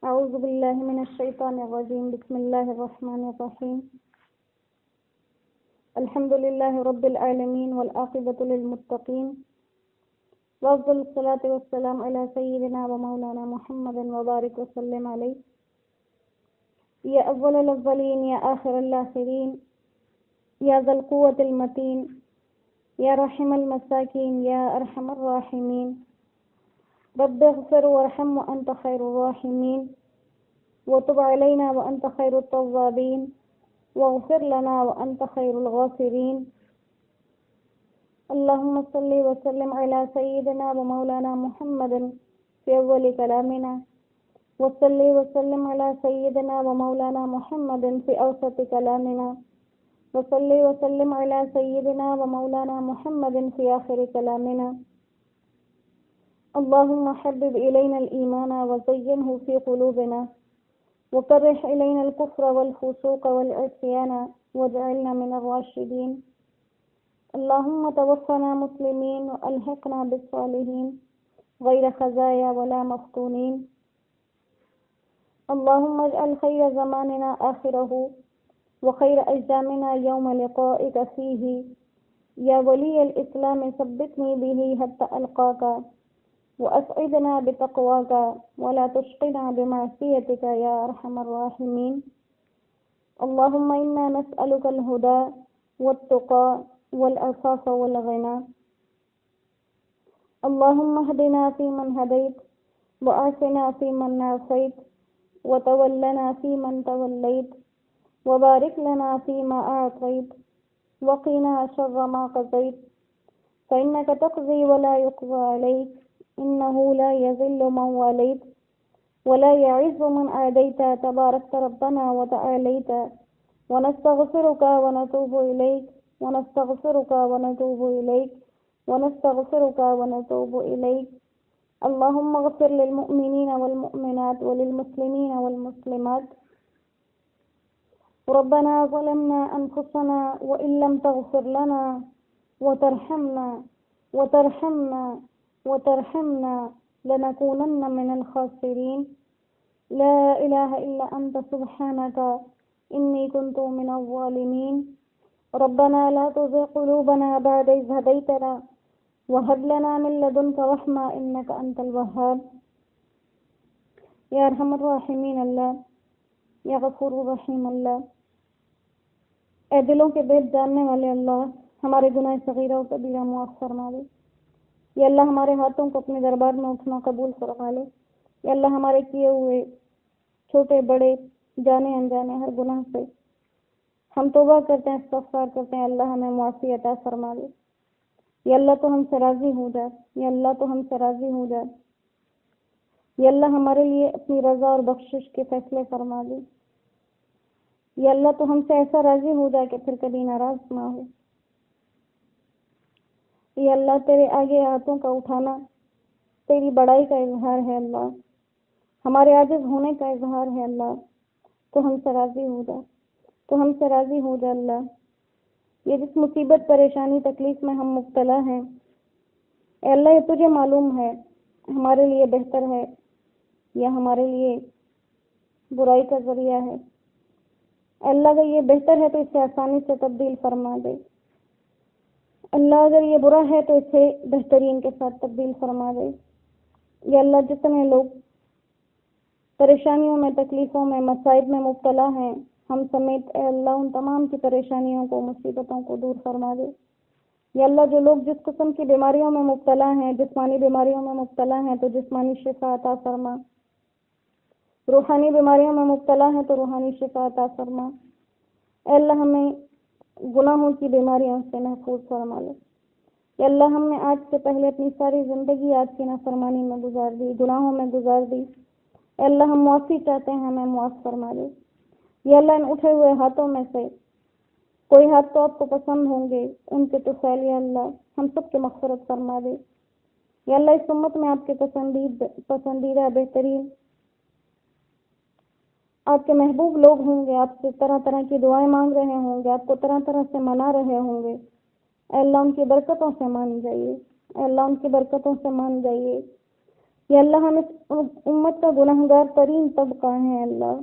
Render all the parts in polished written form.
أعوذ بالله من الشيطان الرجيم. بسم الله الرحمن الرحيم. الحمد لله رب العالمين والعاقبة للمتقين، وأفضل الصلاة والسلام على سيدنا ومولانا محمد وبارك وسلم عليه. يا أول الأولين يا آخر الآخرين يا ذا القوة المتين يا رحم المساكين يا أرحم الراحمين. رب اغفر وارحم وأنت خير الراحمين، وتب علينا وأنت خير التوابين، واغفر لنا وأنت خير الغافرين. اللهم صل وسلم على سيدنا ومولانا محمد في أول كلامنا، وصل وسلم على سيدنا ومولانا محمد في أوسط كلامنا، وصل وسلم على سيدنا ومولانا محمد في آخر كلامنا. اللهم حبب إلينا الإيمان وزينه في قلوبنا، وكره إلينا الكفر والفسوق والعصيان واجعلنا من الراشدين. اللهم توفنا مسلمين وألحقنا بالصالحين غير خزايا ولا مفتونين. اللهم اجعل خير زماننا آخره، وخير أيامنا يوم لقائك فيه. يا ولي الإسلام ثبتني به حتى ألقاك، وأسعدنا بتقواك ولا تشقنا بمعصيتك يا أرحم الراحمين. اللهم إنا نسألك الهدى والتقى والعفاف والغنى. اللهم اهدنا فيمن هديت، وعافنا فيمن عافيت، وتولنا فيمن توليت، وبارك لنا فيما أعطيت، وقنا شر ما قضيت، فإنك تقضي ولا يقضى عليك، إنه لا يذل من واليت ولا يعز من عاديت، تباركت ربنا وتعاليت. ونستغفرك ونتوب إليك، ونستغفرك ونتوب إليك، ونستغفرك ونتوب إليك. اللهم اغفر للمؤمنين والمؤمنات وللمسلمين والمسلمات. ربنا ظلمنا أنفسنا وإن لم تغفر لنا وترحمنا لنكونن من الخاسرين. لا إله إلا أنت سبحانك إني كنت من الظالمين. ربنا لا تزغ قلوبنا بعد إذ هديتنا، وهب لنا من لدنك رحمة إنك أنت الوهاب. یا ارحم الراحمین اللہ، یا غفور الرحیم اللہ، اے دلوں کے بید جاننے والے اللہ، ہمارے گناہ صغیرہ و کبیرہ معاف فرما دے. یا اللہ ہمارے ہاتھوں کو اپنے دربار میں اٹھنا قبول فرما لے. یا اللہ ہمارے کیے ہوئے چھوٹے بڑے جانے انجانے ہر گناہ سے ہم توبہ کرتے ہیں، استغفار کرتے ہیں. اللہ ہمیں معافی عطا فرما دے. یا اللہ تو ہم سے راضی ہو جا، یا اللہ تو ہم سے راضی ہو جا. یا اللہ ہمارے لیے اپنی رضا اور بخشش کے فیصلے فرما دے. یا اللہ تو ہم سے ایسا راضی ہو جا کہ پھر کبھی ناراض نہ ہو. یا اللہ تیرے آگے ہاتھوں کا اٹھانا تیری بڑائی کا اظہار ہے. اللہ ہمارے عاجز ہونے کا اظہار ہے. اللہ تو ہم سے راضی ہو جا، تو ہم سے راضی ہو جا. اللہ یہ جس مصیبت پریشانی تکلیف میں ہم مبتلا ہیں، اے اللہ یہ تجھے معلوم ہے ہمارے لیے بہتر ہے یا ہمارے لیے برائی کا ذریعہ ہے. اے اللہ اگر یہ بہتر ہے تو اسے آسانی سے تبدیل فرما دے. اللہ اگر یہ برا ہے تو اسے بہترین کے ساتھ تبدیل فرما دے. یا اللہ جتنے لوگ پریشانیوں میں، تکلیفوں میں، مصائب میں مبتلا ہیں، ہم سمیت، اے اللہ ان تمام کی پریشانیوں کو، مصیبتوں کو دور فرما دے. یا اللہ جو لوگ جس قسم کی بیماریوں میں مبتلا ہیں، جسمانی بیماریوں میں مبتلا ہیں تو جسمانی شفا عطا فرما. روحانی بیماریوں میں مبتلا ہیں تو روحانی شفا عطا فرما. اے اللہ ہمیں گناہوں کی بیماریوں سے محفوظ فرما لے. یا اللہ ہم نے آج سے پہلے اپنی ساری زندگی آج کی نافرمانی میں گزار دی، گناہوں میں گزار دی. اے اللہ ہم معافی چاہتے ہیں، ہمیں معاف فرما دے. یا اللہ ان اٹھے ہوئے ہاتھوں میں سے کوئی ہاتھ تو آپ کو پسند ہوں گے، ان کے تو فیل یا اللہ ہم سب کے مغفرت فرما دے. یا اللہ اس امت میں آپ کے پسندیدہ بہترین آپ کے محبوب لوگ ہوں گے، آپ سے طرح طرح کی دعائیں مانگ رہے ہوں گے، آپ کو طرح طرح سے منا رہے ہوں گے. اے اللہ ان کی برکتوں سے مان جائیے. اے اللہ ان کی برکتوں سے مان جائیے. یا اللہ ہم اس امت کا گنہگار ترین طبقہ ہیں اللہ،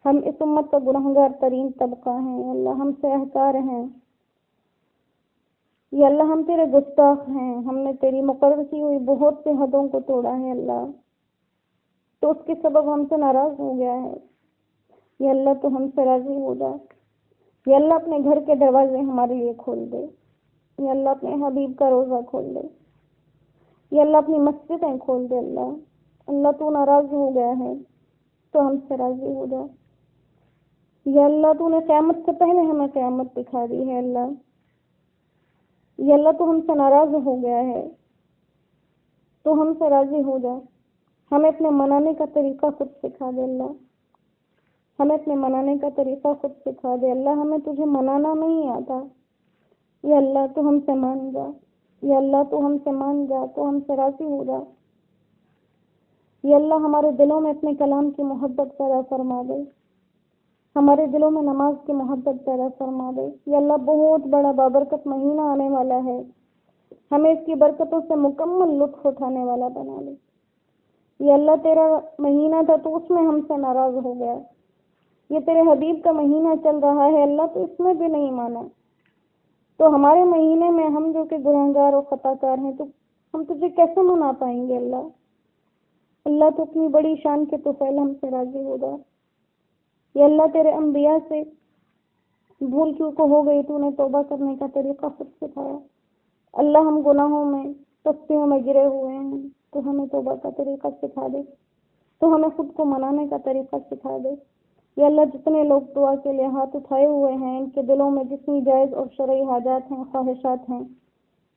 ہم اس امت کا گنہگار ترین طبقہ ہیں یا اللہ، ہم سے احکار ہیں یا اللہ، ہم تیرے گستاخ ہیں، ہم نے تیری مقرر کی ہوئی بہت سے حدوں کو توڑا ہے اللہ، تو اس کے سبب ہم سے ناراض ہو گیا ہے یا اللہ، تو ہم سے راضی ہو جا یا اللہ، اپنے گھر کے دروازے ہمارے لیے کھول دے یا اللہ، اپنے حبیب کا روزہ کھول دے یا اللہ، اپنی مسجدیں کھول دے اللہ، اللہ تو ناراض ہو گیا ہے تو ہم سے راضی ہو جا یا اللہ، تو نے قیامت سے پہلے ہمیں قیامت دکھا دی ہے اللہ یا اللہ، تو ہم سے ناراض ہو گیا ہے تو ہم سے راضی ہو جا، ہمیں اپنے منانے کا طریقہ خود سکھا دے اللہ، ہمیں اپنے منانے کا طریقہ خود سکھا دے اللہ، ہمیں تجھے منانا نہیں آتا یا اللہ، تو ہم سے مان جا یا اللہ، تو ہم سے مان جا، تو ہم سے راضی ہو جا یا اللہ، ہمارے دلوں میں اپنے کلام کی محبت پیدا فرما دے، ہمارے دلوں میں نماز کی محبت پیدا فرما دے یا اللہ، بہت بڑا بابرکت مہینہ آنے والا ہے، ہمیں اس کی برکتوں سے مکمل لطف اٹھانے والا بنا لے یا اللہ، تیرا مہینہ تھا تو اس میں ہم سے ناراض ہو گیا، یہ تیرے حبیب کا مہینہ چل رہا ہے اللہ، تو اس میں بھی نہیں مانا، تو ہمارے مہینے میں ہم جو کہ گنہگار اور خطا کار ہیں، تو ہم تجھے کیسے منا پائیں گے اللہ، اللہ تو اپنی بڑی شان کے طفیل ہم سے راضی ہو جا یا اللہ، تیرے انبیاء سے بھول چوک ہو گئی، تو نے توبہ کرنے کا طریقہ خود سکھایا اللہ، ہم گناہوں میں پستیوں میں گرے ہوئے ہیں، تو ہمیں توبہ کا طریقہ سکھا دے، تو ہمیں خود کو منانے کا طریقہ سکھا دے یا اللہ، جتنے لوگ دعا کے لیے ہاتھ اٹھائے ہوئے ہیں، ان کے دلوں میں جتنی جائز اور شرعی حاجات ہیں، خواہشات ہیں،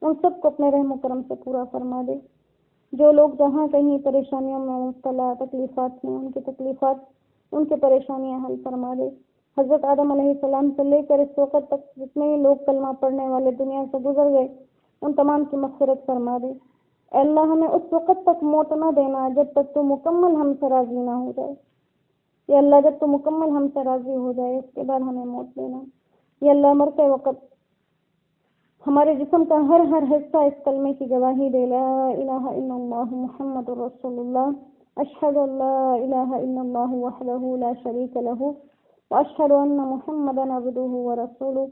ان سب کو اپنے رحم و کرم سے پورا فرما دے، جو لوگ جہاں کہیں پریشانیوں میں مبتلا، تکلیفات میں، ان کے پریشانیاں حل فرما دے، حضرت آدم علیہ السلام سے لے کر اس وقت تک جتنے ہی لوگ کلمہ پڑھنے والے دنیا سے گزر گئے، ان تمام کی مغفرت فرما دے اے اللہ، ہمیں اس وقت تک موت نہ دینا جب تک تو مکمل ہم سے راضی نہ ہو جائے یا اللہ، جب تو مکمل ہم سے راضی ہو جائے اس کے بعد ہمیں موت دینا یا اللہ، مرتے وقت ہمارے جسم کا ہر حصہ اس کلمے کی گواہی دے، لا الہ الا اللہ محمد رسول اللہ، اشہد ان لا الہ الا اللہ وحدہ لا شریک لہ واشہد ان محمدا عبدہ ورسولہ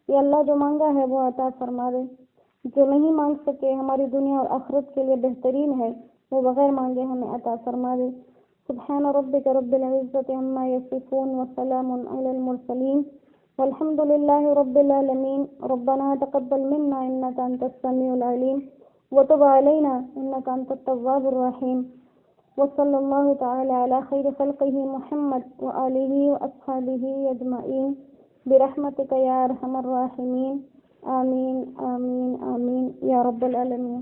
یا اللہ، جو مانگا ہے وہ عطا فرما دے، جو نہیں مانگ سکے، ہماری دنیا اور آخرت کے لیے بہترین ہے، وہ بغیر مانگے ہمیں عطا فرما دے۔ سبحان ربک رب العزۃ عما یصفون وسلام علی المرسلین والحمد للہ رب العالمین۔ ربنا تقبل منا انک انت السمیع العلیم وتب علینا انک انت التواب الرحیم، وصلی اللہ تعالی علی خیر خلقہ محمد وآلہ واصحابہ اجمعین برحمتک یا ارحم الراحمین، آمین آمین آمین یا رب العالمین۔